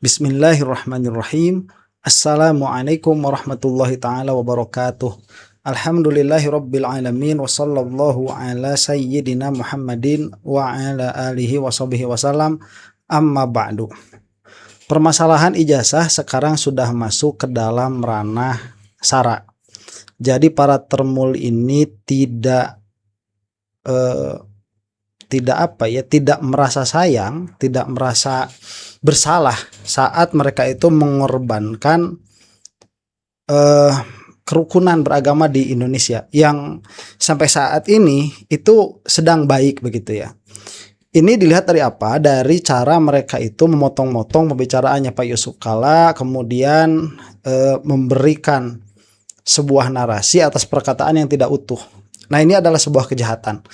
Bismillahirrahmanirrahim. Assalamualaikum warahmatullahi taala wabarakatuh. Alhamdulillahi rabbil alamin wa sallallahu ala sayyidina Muhammadin wa ala alihi wa sahbihi wasallam. Amma ba'du. Permasalahan ijazah sekarang sudah masuk ke dalam ranah syara. Jadi para termul ini tidak merasa sayang, tidak merasa bersalah saat mereka itu mengorbankan kerukunan beragama di Indonesia yang sampai saat ini itu sedang baik begitu ya. Ini dilihat dari apa? Dari cara mereka itu memotong-motong pembicaraannya Pak Yusuf Kalla, kemudian memberikan sebuah narasi atas perkataan yang tidak utuh. Nah, ini adalah sebuah kejahatan.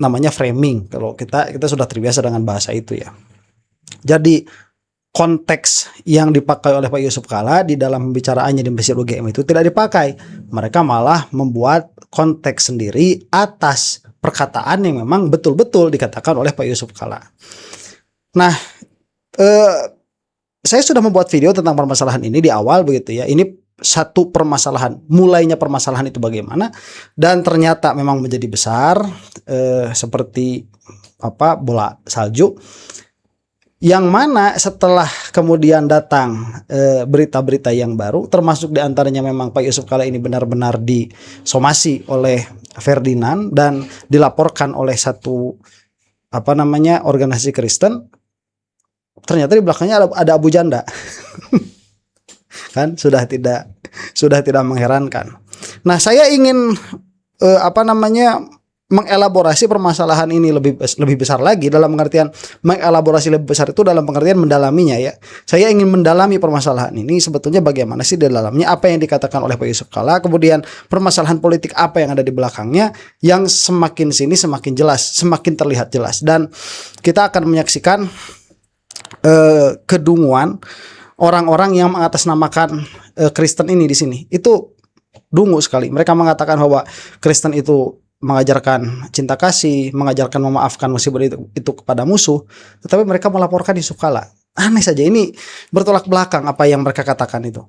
Namanya framing. Kalau kita sudah terbiasa dengan bahasa itu ya. Jadi konteks yang dipakai oleh Pak Yusuf Kalla di dalam pembicaraannya di Masjid UGM itu tidak dipakai. Mereka malah membuat konteks sendiri atas perkataan yang memang betul-betul dikatakan oleh Pak Yusuf Kalla. Nah, saya sudah membuat video tentang permasalahan ini di awal begitu ya. Ini satu permasalahan, mulainya permasalahan itu bagaimana, dan ternyata memang menjadi besar seperti bola salju. Yang mana setelah kemudian datang berita-berita yang baru, termasuk diantaranya memang Pak Yusuf Kalla ini benar-benar disomasi oleh Ferdinand dan dilaporkan oleh satu organisasi Kristen. Ternyata di belakangnya ada Abu Janda. Kan sudah tidak mengherankan. Nah, saya ingin mengelaborasi permasalahan ini lebih besar lagi, dalam pengertian mengelaborasi lebih besar itu dalam pengertian mendalaminya ya. Saya ingin mendalami permasalahan ini sebetulnya bagaimana sih di dalamnya, apa yang dikatakan oleh Pak Yusuf Kalla, kemudian permasalahan politik apa yang ada di belakangnya, yang semakin sini semakin jelas, semakin terlihat jelas, dan kita akan menyaksikan kedunguan orang-orang yang mengatasnamakan Kristen ini di sini. Itu dungu sekali. Mereka mengatakan bahwa Kristen itu mengajarkan cinta kasih, mengajarkan memaafkan meskipun itu kepada musuh, tetapi mereka melaporkan Yusuf Kalla. Aneh saja, ini bertolak belakang apa yang mereka katakan itu.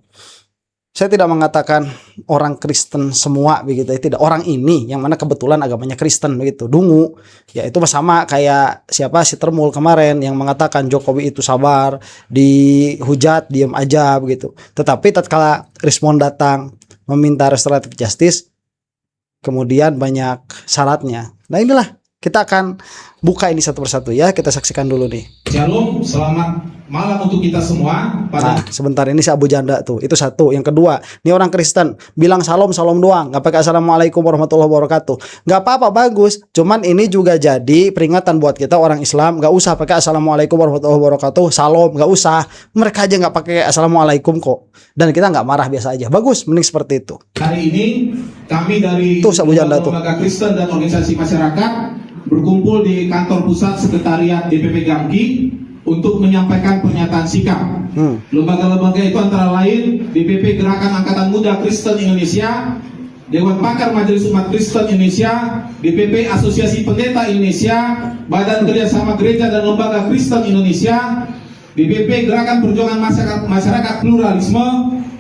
Saya tidak mengatakan orang Kristen semua begitu, tidak, orang ini yang mana kebetulan agamanya Kristen begitu, dungu. Ya itu sama kayak si Termul kemarin yang mengatakan Jokowi itu sabar, dihujat diam aja begitu. Tetapi tatkala respon datang meminta restoratif justice, kemudian banyak syaratnya. Nah, inilah kita akan buka ini satu persatu ya. Kita saksikan dulu nih. Shalom, selamat malam untuk kita semua. Nah, sebentar, ini si Abu Janda tuh. Itu satu. Yang kedua, ini orang Kristen bilang salam doang, nggak pakai assalamualaikum warahmatullahi wabarakatuh. Nggak apa-apa, bagus. Cuman ini juga jadi peringatan buat kita orang Islam. Nggak usah pakai assalamualaikum warahmatullahi wabarakatuh. Salam, nggak usah. Mereka aja nggak pakai assalamualaikum kok. Dan kita nggak marah, biasa aja. Bagus, mending seperti itu. Hari ini kami dari lembaga Kristen dan organisasi masyarakat berkumpul di kantor pusat sekretariat DPP Gamki untuk menyampaikan pernyataan sikap. Lembaga-lembaga itu antara lain DPP Gerakan Angkatan Muda Kristen Indonesia, Dewan Pakar Majelis Umat Kristen Indonesia, DPP Asosiasi Pendeta Indonesia, Badan Kerjasama Gereja dan Lembaga Kristen Indonesia, DPP Gerakan Perjuangan Masyarakat Pluralisme,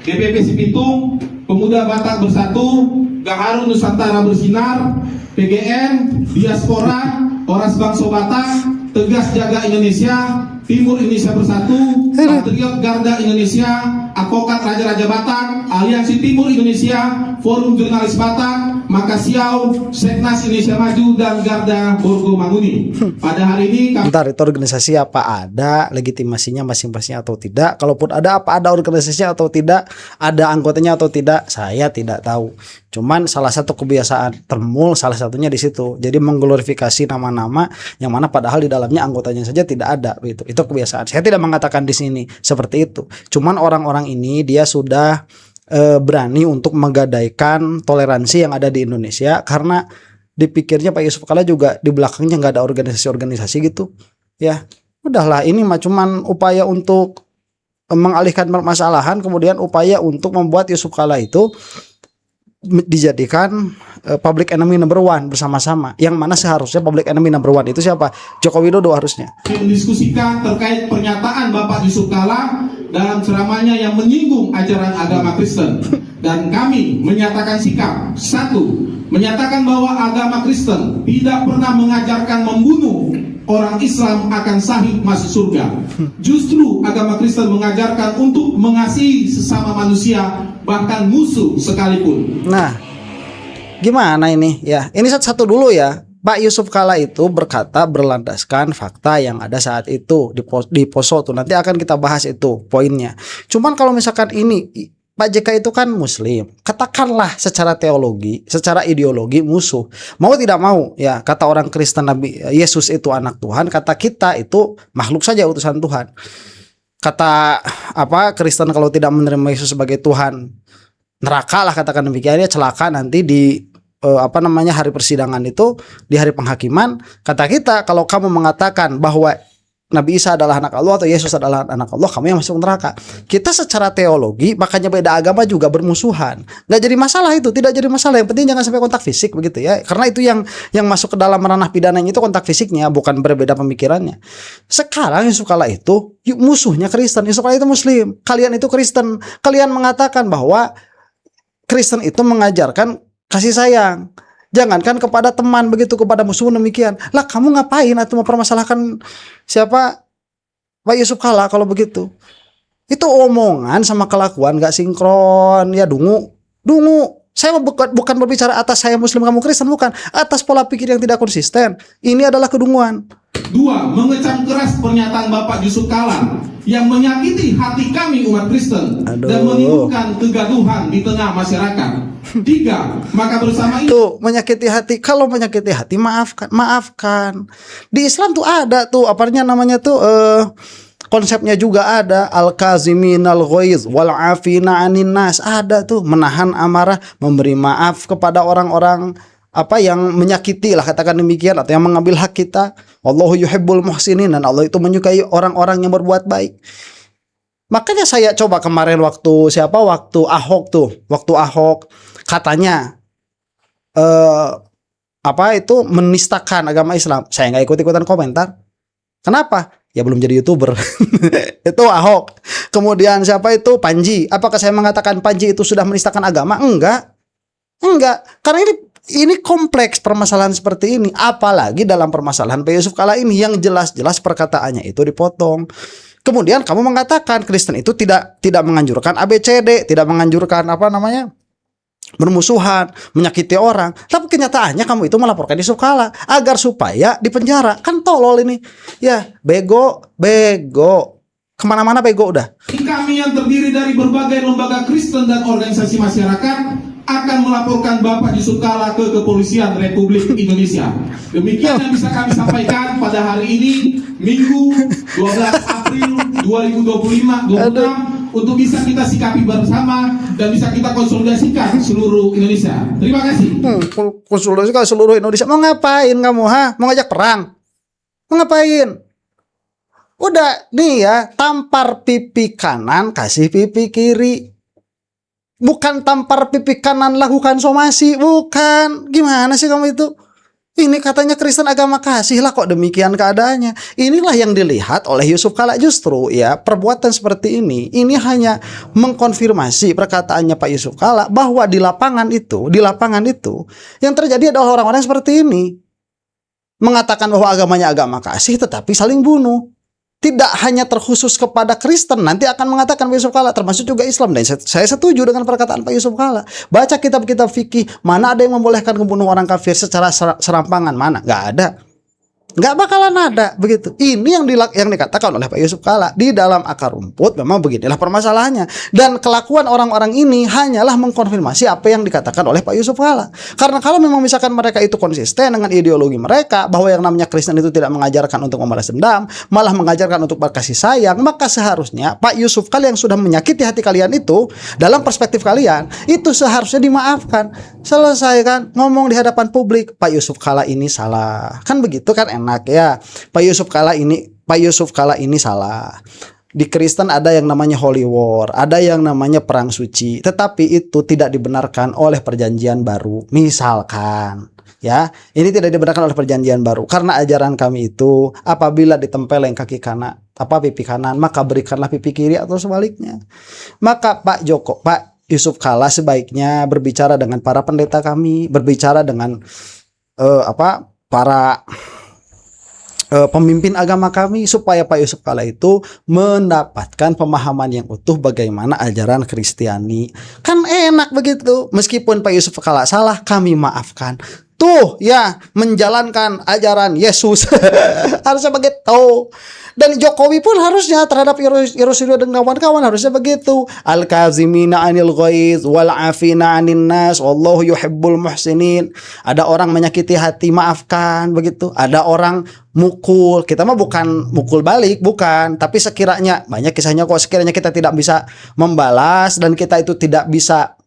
DPP Sipitung, Pemuda Batak Bersatu, Gaharu Nusantara Bersinar, PGN, Diaspora, Oras Bangsa Batak, Tegas Jaga Indonesia, Timur Indonesia Bersatu, Patriot Garda Indonesia, Advokat Raja-Raja Batak, Aliansi Timur Indonesia, Forum Jurnalis Batak, Makasiau, Seknas Indonesia Maju, dan Garda Borgo Manguni. Pada hari ini bentar, itu organisasi apa ada legitimasinya masing-masing atau tidak? Kalaupun ada, apa ada organisasinya atau tidak? Ada anggotanya atau tidak? Saya tidak tahu. Cuman salah satu kebiasaan Termul, salah satunya di situ. Jadi mengglorifikasi nama-nama yang mana padahal di dalamnya anggotanya saja tidak ada gitu. Itu kebiasaan. Saya tidak mengatakan di sini seperti itu. Cuman orang-orang ini dia sudah berani untuk menggadaikan toleransi yang ada di Indonesia karena dipikirnya Pak Yusuf Kalla juga di belakangnya nggak ada organisasi-organisasi gitu. Ya, udahlah, ini mah cuman upaya untuk mengalihkan permasalahan, kemudian upaya untuk membuat Yusuf Kalla itu dijadikan public enemy number one bersama-sama. Yang mana seharusnya public enemy number one itu siapa? Joko Widodo harusnya. Mendiskusikan terkait pernyataan Bapak Yusuf Kalla dalam ceramahnya yang menyinggung ajaran agama Kristen. Dan kami menyatakan sikap. Satu, menyatakan bahwa agama Kristen tidak pernah mengajarkan membunuh orang Islam akan sahih masuk surga. Justru agama Kristen mengajarkan untuk mengasihi sesama manusia, bahkan musuh sekalipun. Nah, gimana ini? Ya, ini satu-satu dulu ya. Pak Yusuf Kalla itu berkata berlandaskan fakta yang ada saat itu di Poso tuh. Nanti akan kita bahas itu poinnya. Cuman kalau misalkan ini Pak JK itu kan Muslim, katakanlah secara teologi, secara ideologi musuh. Mau tidak mau, ya kata orang Kristen Nabi Yesus itu anak Tuhan, kata kita itu makhluk saja utusan Tuhan. Kata apa Kristen kalau tidak menerima Yesus sebagai Tuhan, neraka lah katakan demikian, ya celaka nanti di hari persidangan itu, di hari penghakiman. Kata kita kalau kamu mengatakan bahwa Nabi Isa adalah anak Allah atau Yesus adalah anak Allah, kamu yang masuk neraka. Kita secara teologi, makanya beda agama juga bermusuhan. Nggak jadi masalah itu, tidak jadi masalah. Yang penting jangan sampai kontak fisik begitu ya. Karena itu yang masuk ke dalam ranah pidananya itu kontak fisiknya, bukan berbeda pemikirannya. Sekarang Yusuf Kalla itu musuhnya Kristen. Yusuf Kalla itu Muslim. Kalian itu Kristen. Kalian mengatakan bahwa Kristen itu mengajarkan kasih sayang. Jangankan kepada teman begitu, kepada musuh demikian. Lah kamu ngapain atau mempermasalahkan siapa Pak Yusuf Kalla kalau begitu? Itu omongan sama kelakuan gak sinkron. Ya dungu. Saya bukan berbicara atas saya Muslim kamu Kristen, bukan. Atas pola pikir yang tidak konsisten. Ini adalah kedunguan. Dua, mengecam keras pernyataan Bapak Yusuf Kalla yang menyakiti hati kami umat Kristen dan menimbulkan kegaduhan di tengah masyarakat. Tiga, maka bersama itu menyakiti hati. Kalau menyakiti hati maafkan. Di Islam tuh ada tuh konsepnya juga ada al-kaziminal ghaiz wal afina 'anin nas. Ada tuh menahan amarah, memberi maaf kepada orang-orang yang menyakiti lah katakan demikian, atau yang mengambil hak kita. Wallahu yuhibbul muhsinin, dan Allah itu menyukai orang-orang yang berbuat baik. Makanya saya coba kemarin waktu Ahok katanya menistakan agama Islam. Saya nggak ikut-ikutan komentar. Kenapa? Ya belum jadi YouTuber. Itu Ahok. Kemudian Panji. Apakah saya mengatakan Panji itu sudah menistakan agama? Enggak. Karena ini kompleks permasalahan seperti ini. Apalagi dalam permasalahan Pak Yusuf Kalla ini yang jelas-jelas perkataannya itu dipotong. Kemudian kamu mengatakan Kristen itu tidak menganjurkan ABCD, tidak menganjurkan bermusuhan, menyakiti orang. Tapi kenyataannya kamu itu melaporkan Yusuf Kalla agar supaya dipenjara. Kan tolol ini. Ya, bego. Kemana-mana bego udah. Kami yang terdiri dari berbagai lembaga Kristen dan organisasi masyarakat akan melaporkan Bapak Yusuf Kalla ke Kepolisian Republik Indonesia. Demikian yang bisa kami sampaikan pada hari ini, Minggu 12 April 2026 untuk bisa kita sikapi bersama dan bisa kita konsolidasikan seluruh Indonesia. Terima kasih. Konsolidasikan seluruh Indonesia. Mau ngapain kamu? Mau ngajak perang? Mau ngapain? Udah nih ya, tampar pipi kanan, kasih pipi kiri. Bukan tampar pipi kanan lakukan somasi, bukan. Gimana sih kamu itu? Ini katanya Kristen agama kasih lah, kok demikian keadaannya. Inilah yang dilihat oleh Yusuf Kalla justru ya, perbuatan seperti ini hanya mengkonfirmasi perkataannya Pak Yusuf Kalla bahwa di lapangan itu yang terjadi adalah orang-orang seperti ini. Mengatakan bahwa agamanya agama kasih tetapi saling bunuh. Tidak hanya terkhusus kepada Kristen, nanti akan mengatakan Pak Yusuf Kalla, termasuk juga Islam. Dan saya setuju dengan perkataan Pak Yusuf Kalla. Baca kitab-kitab fikih, mana ada yang membolehkan membunuh orang kafir secara serampangan? Mana? Nggak ada. Nggak bakalan ada begitu. Ini yang dikatakan oleh Pak Yusuf Kalla di dalam akar rumput. Memang beginilah permasalahannya. Dan kelakuan orang-orang ini hanyalah mengkonfirmasi apa yang dikatakan oleh Pak Yusuf Kalla. Karena kalau memang misalkan mereka itu konsisten dengan ideologi mereka bahwa yang namanya Kristen itu tidak mengajarkan untuk membalas dendam, malah mengajarkan untuk berkasih sayang, maka seharusnya Pak Yusuf Kalla yang sudah menyakiti hati kalian itu, dalam perspektif kalian itu seharusnya dimaafkan. Selesai kan, ngomong di hadapan publik, Pak Yusuf Kalla ini salah. Kan begitu kan, enak ya. Pak Yusuf Kalla ini salah. Di Kristen ada yang namanya Holy War, ada yang namanya perang suci, tetapi itu tidak dibenarkan oleh perjanjian baru. Misalkan, ya, ini tidak dibenarkan oleh perjanjian baru karena ajaran kami itu apabila ditempeleng kaki kanan, pipi kanan, maka berikanlah pipi kiri atau sebaliknya. Maka Pak Yusuf Kala sebaiknya berbicara dengan para pendeta kami, berbicara dengan para pemimpin agama kami supaya Pak Yusuf Kala itu mendapatkan pemahaman yang utuh bagaimana ajaran Kristiani. Kan enak begitu. Meskipun Pak Yusuf Kala salah, kami maafkan. Tuh ya, menjalankan ajaran Yesus. Harusnya begitu. Dan Jokowi pun harusnya terhadap Yosua dan kawan-kawan harusnya begitu. Al-kazimina 'anil ghaiz wal 'afina 'anin nas wallahu yuhibbul muhsinin. Ada orang menyakiti hati, maafkan begitu. Ada orang mukul, kita mah bukan mukul balik, bukan, tapi sekiranya banyak kisahnya kok, sekiranya kita tidak bisa membalas dan kita itu tidak bisa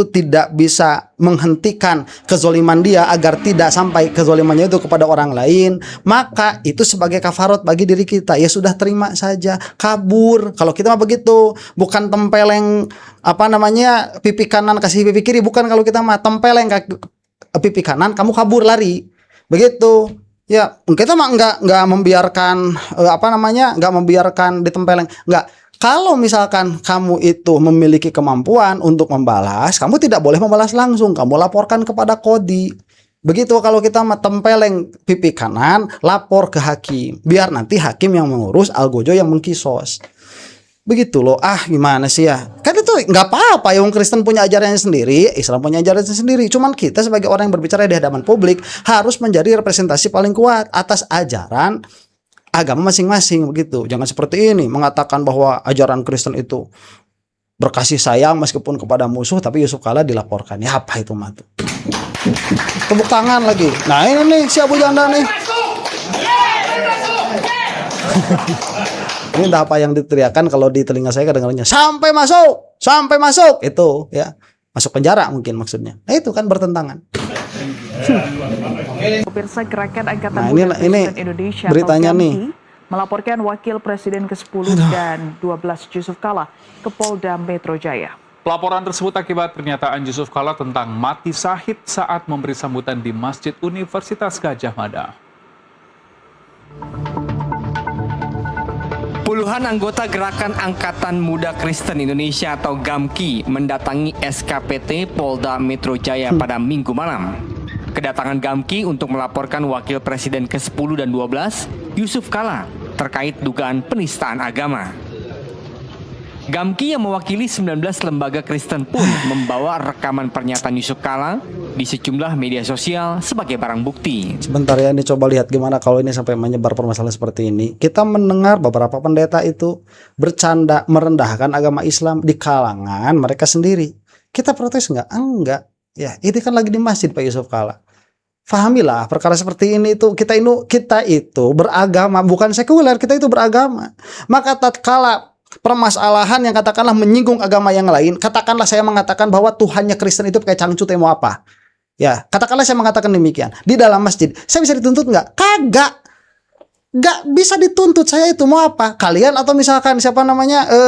tidak bisa menghentikan kezoliman dia agar tidak sampai kezolimannya itu kepada orang lain, maka itu sebagai kafarot bagi diri kita. Ya sudah, terima saja, kabur. Kalau kita mah begitu, bukan tempeleng pipi kanan kasih pipi kiri, bukan. Kalau kita mah tempeleng pipi kanan, kamu kabur lari, begitu. Ya, kita mah nggak membiarkan nggak membiarkan ditempeleng, nggak. Kalau misalkan kamu itu memiliki kemampuan untuk membalas, kamu tidak boleh membalas langsung, kamu laporkan kepada Kodi. Begitu kalau kita tempeleng pipi kanan, lapor ke hakim, biar nanti hakim yang mengurus, algojo yang mengkisos. Begitu loh. Gimana sih ya? Kan itu nggak apa-apa, yang Kristen punya ajarannya sendiri, Islam punya ajarannya sendiri. Cuman kita sebagai orang yang berbicara di hadapan publik harus menjadi representasi paling kuat atas ajaran agama masing-masing, begitu. Jangan seperti ini mengatakan bahwa ajaran Kristen itu berkasih sayang meskipun kepada musuh, tapi Yusuf Kala dilaporkan. Ya apa itu matu? Tepuk tangan lagi. Nah ini nih si Abu Janda nih. Ini entah apa yang diteriakan, kalau di telinga saya kedengarannya sampai masuk itu ya, masuk penjara mungkin maksudnya. Nah itu kan bertentangan. Pemirsa, Gerakan Angkatan Nah, Muda ini Kristen Indonesia beritanya atau GAMKI nih. melaporkan Wakil Presiden ke-10 dan 12 Yusuf Kala ke Polda Metro Jaya. Pelaporan tersebut akibat pernyataan Yusuf Kala tentang mati syahid saat memberi sambutan di Masjid Universitas Gadjah Mada. Puluhan anggota Gerakan Angkatan Muda Kristen Indonesia atau GAMKI mendatangi SKPT Polda Metro Jaya pada Minggu malam. Kedatangan GAMKI untuk melaporkan Wakil Presiden ke-10 dan 12, Yusuf Kala, terkait dugaan penistaan agama. GAMKI yang mewakili 19 lembaga Kristen pun membawa rekaman pernyataan Yusuf Kala di sejumlah media sosial sebagai barang bukti. Sebentar ya, ini coba lihat gimana kalau ini sampai menyebar permasalahan seperti ini. Kita mendengar beberapa pendeta itu bercanda merendahkan agama Islam di kalangan mereka sendiri. Kita protes nggak? Enggak. Ya, ini kan lagi di masjid Pak Yusuf Kala. Fahamilah perkara seperti ini itu kita itu beragama, bukan sekuler, kita itu beragama. Maka tatkala permasalahan yang katakanlah menyinggung agama yang lain, katakanlah saya mengatakan bahwa Tuhannya Kristen itu pakai cangcut, mau apa? Ya, katakanlah saya mengatakan demikian di dalam masjid, saya bisa dituntut nggak? Kagak. Nggak bisa dituntut, saya itu mau apa? Kalian atau misalkan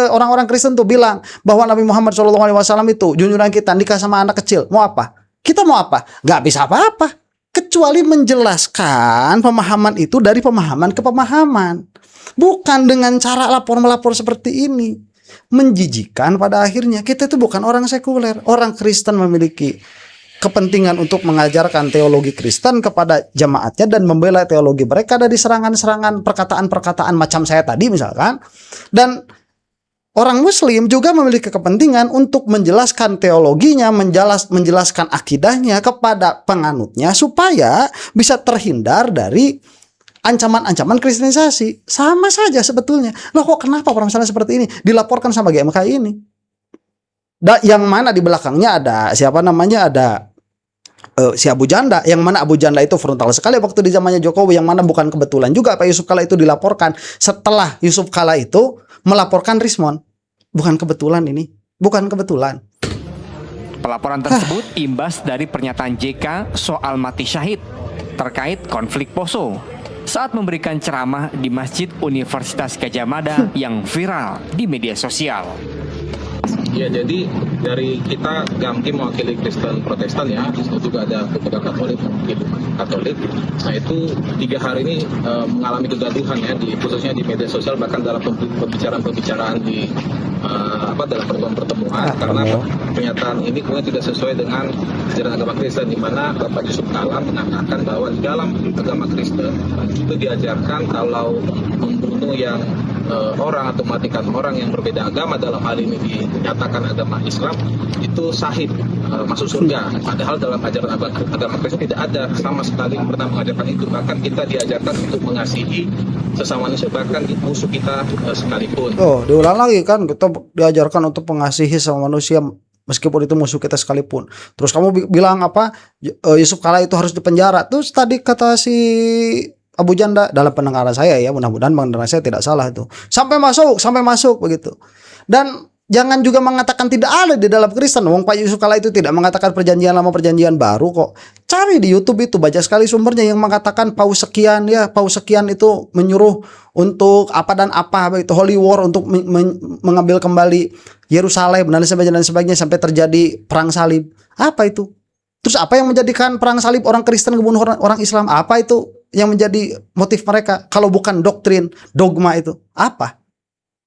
orang-orang Kristen tuh bilang bahwa Nabi Muhammad SAW itu junjungan kita, nikah sama anak kecil, mau apa? Kita mau apa? Nggak bisa apa-apa, kecuali menjelaskan pemahaman itu dari pemahaman ke pemahaman, bukan dengan cara melapor seperti ini. Menjijikan pada akhirnya. Kita itu bukan orang sekuler. Orang Kristen memiliki kepentingan untuk mengajarkan teologi Kristen kepada jemaatnya dan membela teologi mereka dari serangan-serangan perkataan-perkataan macam saya tadi misalkan. Dan orang Muslim juga memiliki kepentingan untuk menjelaskan teologinya, menjelaskan akidahnya kepada penganutnya supaya bisa terhindar dari ancaman-ancaman kristenisasi. Sama saja sebetulnya. Loh kok kenapa permasalahan seperti ini dilaporkan sama GMKI ini? Yang mana di belakangnya ada ada si Abu Janda, yang mana Abu Janda itu frontal sekali waktu di zamannya Jokowi, yang mana bukan kebetulan juga Pak Yusuf Kala itu dilaporkan setelah Yusuf Kala itu melaporkan Rismon. Bukan kebetulan ini, bukan kebetulan. Pelaporan tersebut imbas dari pernyataan JK soal mati syahid terkait konflik Poso. saat memberikan ceramah di Masjid Universitas Gadjah Mada yang viral di media sosial. Ya, jadi dari kita GAMKI mewakili Kristen Protestan ya, di situ juga ada pemuda Katolik, Katolik. Nah itu 3 hari ini mengalami kegaduhan ya, khususnya di media sosial, bahkan dalam pembicaraan di dalam pertemuan karena pernyataan ini kemudian tidak sesuai dengan ajaran agama Kristen, di mana Bapak Yusuf Kalla mengatakan bahwa di dalam agama Kristen itu diajarkan kalau membunuh yang orang atau mematikan orang yang berbeda agama, dalam hal ini dinyatakan agama Islam, itu sahih masuk surga. Padahal dalam ajaran agama Kristen tidak ada sama sekali yang pernah mengajarkan itu. Bahkan kita diajarkan untuk mengasihi sesama manusia, bahkan musuh kita sekalipun. Oh, diulang lagi kan, kita diajarkan untuk mengasihi sama manusia meskipun itu musuh kita sekalipun. Terus kamu bilang apa? Yusuf Kalla itu harus dipenjara. Terus tadi kata si Abu Janda, dalam pendengaran saya ya, mudah-mudahan pendengaran saya tidak salah itu, sampai masuk begitu. Dan jangan juga mengatakan tidak ada di dalam Kristen. Wong Pak Yusuf Kalla itu tidak mengatakan perjanjian lama perjanjian baru kok. Cari di YouTube itu, banyak sekali sumbernya yang mengatakan paus sekian itu menyuruh untuk apa dan apa, itu Holy War, untuk mengambil kembali Yerusalem dan sebagainya sampai terjadi perang salib. Apa itu? Terus apa yang menjadikan perang salib orang Kristen membunuh orang Islam? Apa itu yang menjadi motif mereka kalau bukan doktrin, dogma itu? Apa?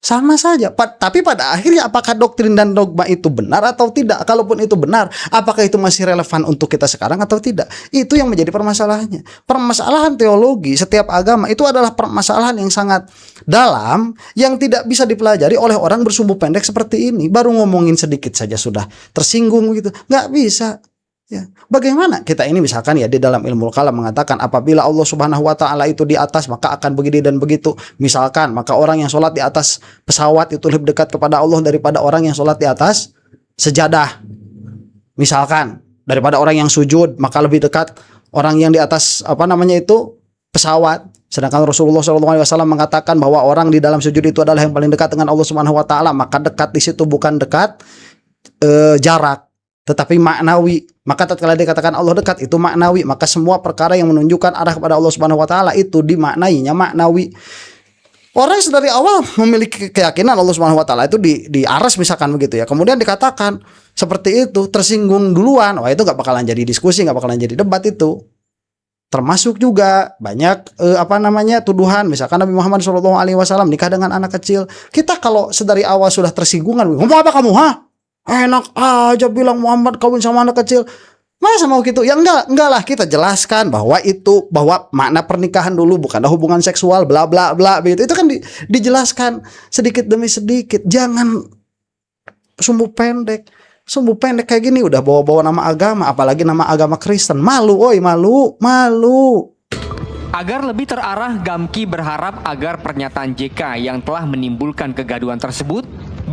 Sama saja. Tapi pada akhirnya apakah doktrin dan dogma itu benar atau tidak? Kalaupun itu benar, apakah itu masih relevan untuk kita sekarang atau tidak? Itu yang menjadi permasalahannya. Permasalahan teologi setiap agama itu adalah permasalahan yang sangat dalam, yang tidak bisa dipelajari oleh orang bersumbu pendek seperti ini. Baru ngomongin sedikit saja sudah tersinggung gitu. Nggak bisa. Ya. Bagaimana kita ini misalkan ya di dalam ilmu kalam mengatakan apabila Allah Subhanahu wa taala itu di atas maka akan begini dan begitu. Misalkan maka orang yang sholat di atas pesawat itu lebih dekat kepada Allah daripada orang yang sholat di atas sejadah. Misalkan daripada orang yang sujud maka lebih dekat orang yang di atas pesawat. Sedangkan Rasulullah SAW mengatakan bahwa orang di dalam sujud itu adalah yang paling dekat dengan Allah Subhanahu wa taala, maka dekat di situ bukan dekat jarak, tetapi maknawi. Maka tatkala dikatakan Allah dekat itu maknawi, maka semua perkara yang menunjukkan arah kepada Allah Subhanahu wa taala itu dimaknainya maknawi. Orang yang dari awal memiliki keyakinan Allah Subhanahu wa taala itu di aras misalkan begitu ya. Kemudian dikatakan seperti itu, tersinggung duluan. Wah, itu enggak bakalan jadi diskusi, enggak bakalan jadi debat itu. Termasuk juga banyak tuduhan misalkan Nabi Muhammad SAW nikah dengan anak kecil. Kita kalau sedari awal sudah tersinggungan, ngomong apa kamu, enak aja bilang Muhammad kawin sama anak kecil. Masa mau gitu? Ya enggak lah, kita jelaskan bahwa makna pernikahan dulu bukanlah hubungan seksual bla bla bla begitu. Itu kan dijelaskan sedikit demi sedikit. Jangan sumbu pendek kayak gini udah bawa-bawa nama agama, apalagi nama agama Kristen. Malu, malu. Agar lebih terarah, GAMKI berharap agar pernyataan JK yang telah menimbulkan kegaduhan tersebut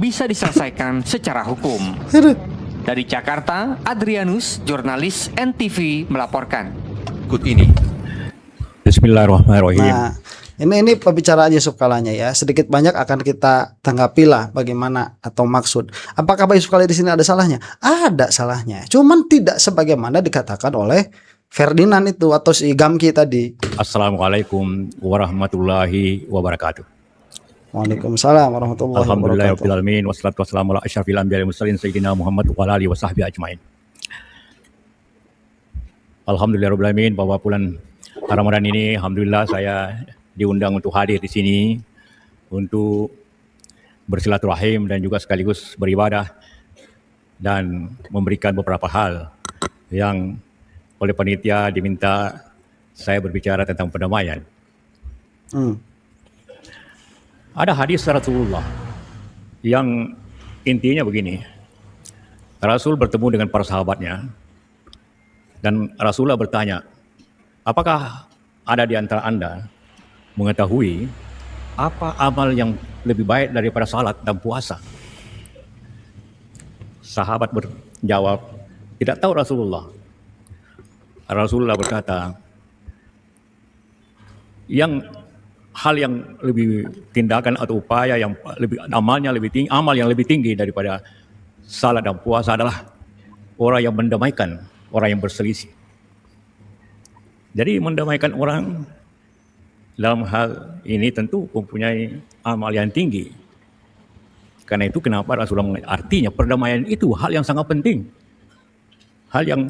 bisa diselesaikan secara hukum. Dari Jakarta, Adrianus, jurnalis NTV melaporkan. Ikut ini. Bismillahirrahmanirrahim. Nah, ini pembicaraan Yusuf Kallanya ya. Sedikit banyak akan kita tanggapilah bagaimana atau maksud. Apakah Yusuf Kalla di sini ada salahnya? Ada salahnya. Cuman tidak sebagaimana dikatakan oleh Ferdinand itu atau si GAMKI tadi. Assalamualaikum warahmatullahi wabarakatuh. Waalaikumsalam warahmatullahi wabarakatuh. Alhamdulillahirabbil alamin wassalatu wassalamu ala asyrafil anbiya'i wal mursalin sayyidina Muhammad wa ala alihi washabbihi ajmain. Alhamdulillahirabbil alamin, bahwa bulan Ramadan ini alhamdulillah saya diundang untuk hadir di sini untuk bersilaturahim dan juga sekaligus beribadah dan memberikan beberapa hal yang oleh panitia diminta saya berbicara tentang perdamaian. Ada hadis Rasulullah yang intinya begini. Rasul bertemu dengan para sahabatnya dan Rasulullah bertanya, apakah ada di antara Anda mengetahui apa amal yang lebih baik daripada salat dan puasa? Sahabat berjawab, tidak tahu Rasulullah. Rasulullah berkata, hal yang lebih tindakan atau upaya yang lebih amal yang lebih tinggi daripada salat dan puasa adalah orang yang mendamaikan orang yang berselisih. Jadi mendamaikan orang dalam hal ini tentu mempunyai amal yang tinggi. Karena itu kenapa Rasulullah artinya perdamaian itu hal yang sangat penting. Hal yang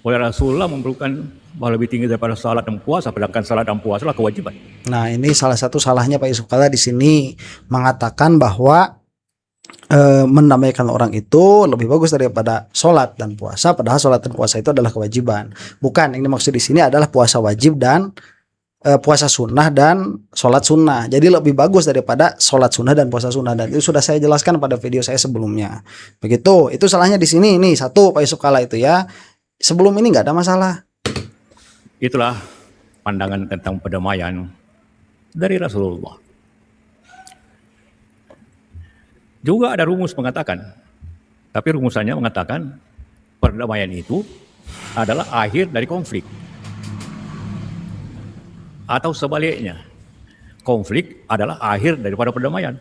oleh Rasulullah memerlukan bahwa lebih tinggi daripada salat dan puasa, sedangkan salat dan puasa adalah kewajiban. Nah, ini salah satu salahnya Pak Yusuf Kalla di sini mengatakan bahwa mendamaikan orang itu lebih bagus daripada sholat dan puasa, padahal sholat dan puasa itu adalah kewajiban. Bukan, yang dimaksud di sini adalah puasa wajib dan puasa sunnah dan sholat sunnah. Jadi lebih bagus daripada sholat sunnah dan puasa sunnah, dan itu sudah saya jelaskan pada video saya sebelumnya. Begitu, itu salahnya di sini. Ini satu Pak Yusuf Kalla itu ya. Sebelum ini nggak ada masalah. Itulah pandangan tentang perdamaian dari Rasulullah. Juga ada rumus mengatakan, tapi rumusannya mengatakan perdamaian itu adalah akhir dari konflik. Atau sebaliknya, konflik adalah akhir daripada perdamaian.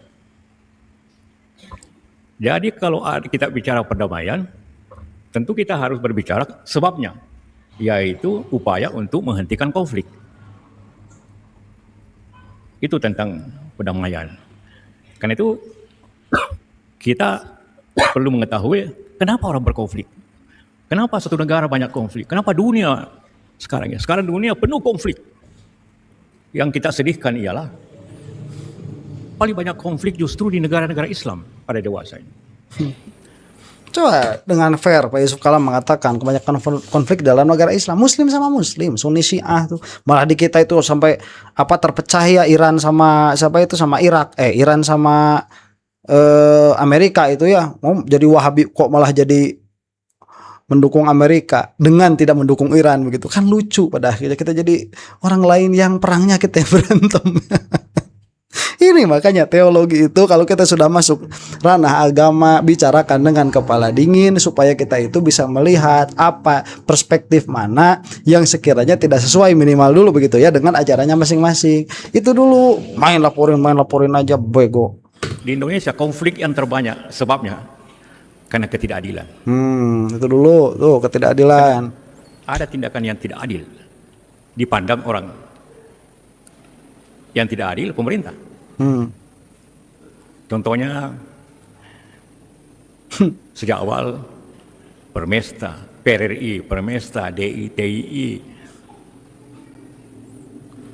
Jadi kalau kita bicara perdamaian, tentu kita harus berbicara sebabnya, yaitu upaya untuk menghentikan konflik. Itu tentang perdamaian. Karena itu kita perlu mengetahui kenapa orang berkonflik. Kenapa satu negara banyak konflik? Kenapa dunia sekarang ya? Sekarang dunia penuh konflik. Yang kita sedihkan ialah paling banyak konflik justru di negara-negara Islam pada dewasa ini. Coba dengan fair Pak Yusuf Kalla mengatakan kebanyakan konflik dalam negara Islam, Muslim sama Muslim, Sunni Syiah tuh. Malah di kita itu sampai terpecah ya, Iran sama sama Irak, Iran sama Amerika itu ya, mau jadi Wahabi kok malah jadi mendukung Amerika dengan tidak mendukung Iran begitu. Kan lucu pada akhirnya kita jadi orang lain yang perangnya kita yang berantem. Ini makanya teologi itu kalau kita sudah masuk ranah agama, bicarakan dengan kepala dingin supaya kita itu bisa melihat apa perspektif mana yang sekiranya tidak sesuai, minimal dulu begitu ya dengan ajarannya masing-masing. Itu dulu main laporin aja bego. Di Indonesia konflik yang terbanyak sebabnya karena ketidakadilan. Itu dulu tuh ketidakadilan. Ada tindakan yang tidak adil dipandang orang. Yang tidak adil pemerintah. Contohnya sejak awal Permesta, PRRI, Permesta, DITII,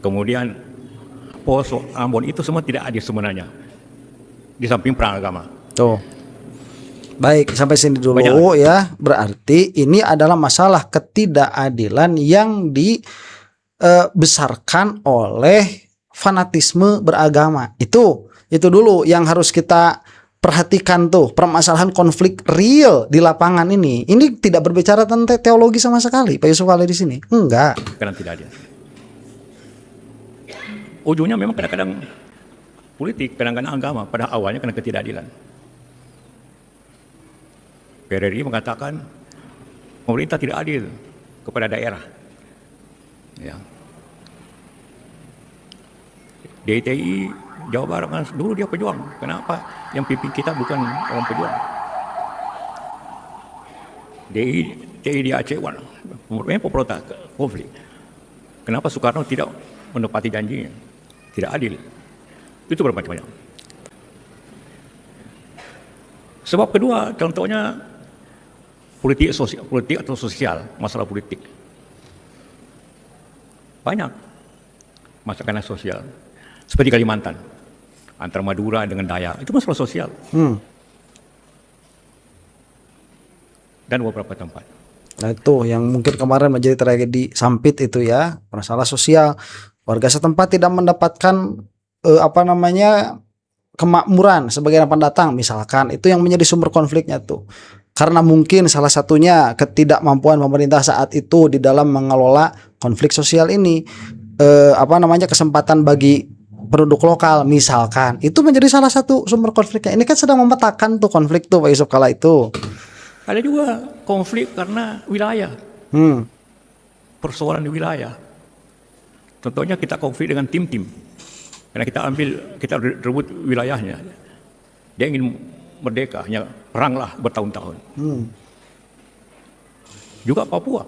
kemudian Poso, Ambon, itu semua tidak adil sebenarnya. Di samping perang agama. Tuh. Baik, sampai sini dulu Banyak. ya. Berarti ini adalah masalah ketidakadilan yang dibesarkan oleh fanatisme beragama. Itu dulu yang harus kita perhatikan tuh, permasalahan konflik real di lapangan ini. Ini tidak berbicara tentang teologi sama sekali, Pak Yusuf Kalla di sini. Enggak. Karena tidak adil. Ujungnya memang kadang-kadang politik, kadang-kadang agama, pada awalnya karena ketidakadilan. PRRI mengatakan pemerintah tidak adil kepada daerah. Ya. DITI Jawa Barat kan dulu dia pejuang. Kenapa yang pimpin kita bukan orang pejuang? DITI di Aceh, memang pemberontak konflik. Kenapa Soekarno tidak menepati janjinya? Tidak adil. Itu bermacam-macam. Sebab kedua, contohnya politik atau sosial, masalah politik. Banyak masalah sosial. Seperti Kalimantan, antara Madura dengan Dayak, itu masalah sosial. Dan beberapa tempat. Nah itu yang mungkin kemarin menjadi tragedi Sampit itu ya, masalah sosial. Warga setempat tidak mendapatkan kemakmuran sebagai pendatang misalkan, itu yang menjadi sumber konfliknya tuh. Karena mungkin salah satunya ketidakmampuan pemerintah saat itu di dalam mengelola konflik sosial ini. Kesempatan bagi penduduk lokal misalkan, itu menjadi salah satu sumber konfliknya. Ini kan sedang memetakan tuh konflik tuh Pak Yusuf Kalla itu. Ada juga konflik karena wilayah. Persoalan di wilayah. Contohnya kita konflik dengan tim-tim. Karena kita rebut wilayahnya. Dia ingin merdeka, hanya peranglah bertahun-tahun. Juga Papua.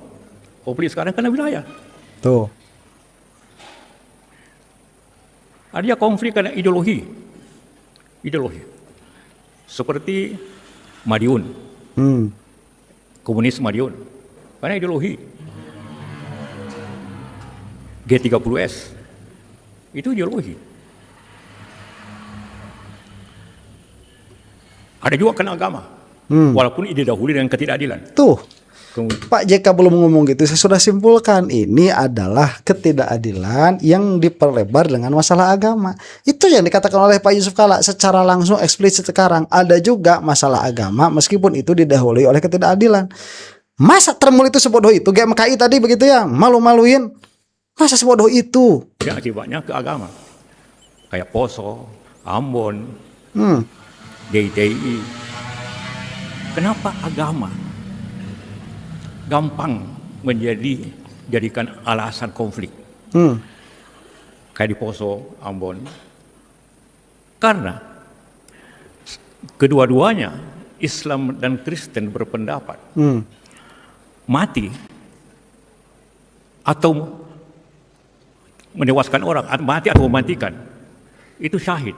Konflik sekarang karena wilayah. Tuh. Ada konflik karena ideologi. Ideologi. Seperti Madiun. Komunis Madiun. Karena ideologi. G30S. Itu ideologi. Ada juga karena agama. Walaupun didahului dengan ketidakadilan. Tuh, Pak JK belum ngomong gitu. Saya sudah simpulkan ini adalah ketidakadilan yang diperlebar dengan masalah agama. Itu yang dikatakan oleh Pak Yusuf Kalla secara langsung eksplisit sekarang. Ada juga masalah agama meskipun itu didahului oleh ketidakadilan. Masa termul itu sebodoh itu? GMKI tadi begitu ya, malu-maluin. Masa sebodoh itu? Ya, akibatnya ke agama. Kayak Poso, Ambon, DITI. Kenapa agama gampang jadikan alasan konflik? Kayak di Poso, Ambon. Karena kedua-duanya Islam dan Kristen berpendapat mati atau menewaskan orang, mati atau mematikan itu syahid.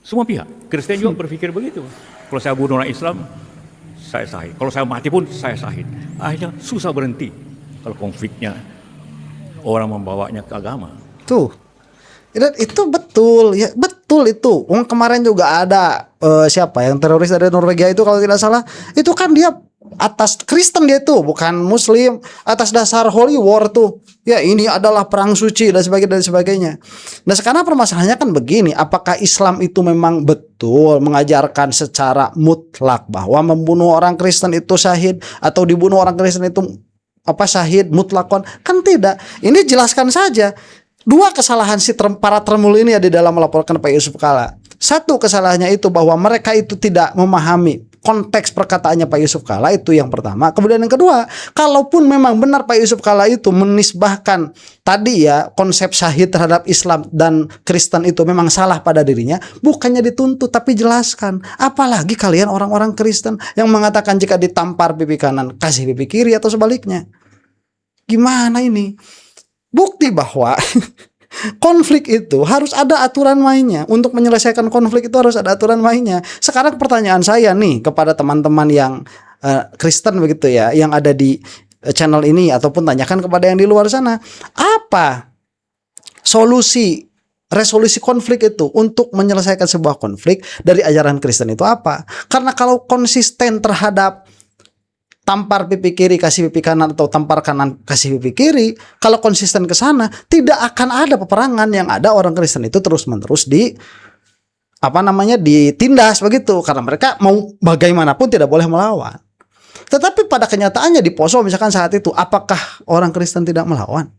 Semua pihak. Kristen juga berpikir begitu. Kalau saya bunuh orang Islam, saya syahid. Kalau saya mati pun saya syahid. Akhirnya susah berhenti kalau konfliknya orang membawanya ke agama. Tuh. Dan itu betul ya, betul itu. Kemarin juga ada siapa yang teroris dari Norwegia itu kalau tidak salah, itu kan dia atas Kristen, dia itu bukan Muslim, atas dasar Holy War tuh. Ya, ini adalah perang suci dan sebagainya. Nah, sekarang permasalahannya kan begini, apakah Islam itu memang betul mengajarkan secara mutlak bahwa membunuh orang Kristen itu syahid atau dibunuh orang Kristen itu syahid mutlakon? Kan tidak. Ini jelaskan saja. Dua kesalahan para termul ini ada di dalam melaporkan Pak Yusuf Kalla. Satu kesalahannya itu bahwa mereka itu tidak memahami konteks perkataannya Pak Yusuf Kalla, itu yang pertama. Kemudian yang kedua, kalaupun memang benar Pak Yusuf Kalla itu menisbahkan tadi ya konsep syahid terhadap Islam dan Kristen itu memang salah pada dirinya, bukannya dituntut tapi jelaskan. Apalagi kalian orang-orang Kristen yang mengatakan jika ditampar pipi kanan kasih pipi kiri atau sebaliknya. Gimana ini? Bukti bahwa konflik itu harus ada aturan mainnya. Untuk menyelesaikan konflik itu harus ada aturan mainnya. Sekarang pertanyaan saya nih kepada teman-teman yang Kristen begitu ya, yang ada di channel ini ataupun tanyakan kepada yang di luar sana, apa resolusi konflik itu untuk menyelesaikan sebuah konflik dari ajaran Kristen itu apa? Karena kalau konsisten terhadap tampar pipi kiri kasih pipi kanan atau tampar kanan kasih pipi kiri, kalau konsisten ke sana tidak akan ada peperangan. Yang ada orang Kristen itu terus-menerus ditindas begitu, karena mereka mau bagaimanapun tidak boleh melawan. Tetapi pada kenyataannya di Poso misalkan saat itu, apakah orang Kristen tidak melawan?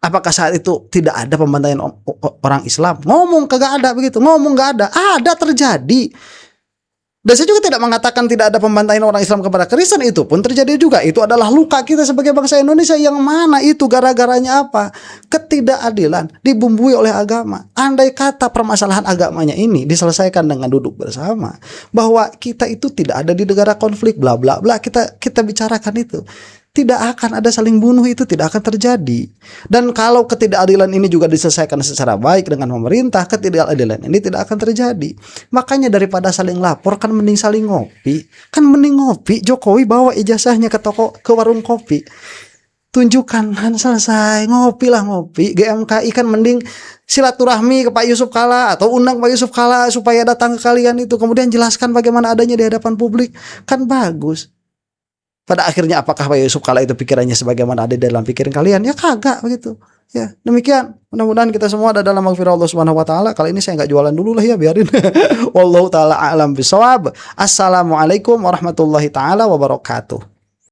Apakah saat itu tidak ada pembantaian orang Islam? Ngomong kagak ada begitu, ngomong gak ada terjadi. Dan saya juga tidak mengatakan tidak ada pembantaian orang Islam kepada Kristen, itu pun terjadi juga. Itu adalah luka kita sebagai bangsa Indonesia, yang mana itu gara-garanya apa? Ketidakadilan dibumbui oleh agama. Andai kata permasalahan agamanya ini diselesaikan dengan duduk bersama, bahwa kita itu tidak ada di negara konflik, bla bla bla, kita bicarakan itu, tidak akan ada saling bunuh, itu tidak akan terjadi. Dan kalau ketidakadilan ini juga diselesaikan secara baik dengan pemerintah, ketidakadilan ini tidak akan terjadi. Makanya daripada saling lapor, kan mending saling ngopi. Kan mending ngopi. Jokowi bawa ijazahnya ke warung kopi, tunjukkan, kan selesai, ngopi. GMKI kan mending silaturahmi ke Pak Yusuf Kalla atau undang Pak Yusuf Kalla supaya datang ke kalian itu, kemudian jelaskan bagaimana adanya di hadapan publik, kan bagus. Pada akhirnya apakah Pak Yusuf Kalla itu pikirannya sebagaimana ada dalam pikiran kalian? Ya kagak begitu. Ya, demikian. Mudah-mudahan kita semua ada dalam maghfirah Allah Subhanahu wa taala. Kali ini saya enggak jualan dulu lah ya, biarin. Wallahu taala a'lam bishawab. Assalamualaikum warahmatullahi taala wabarakatuh.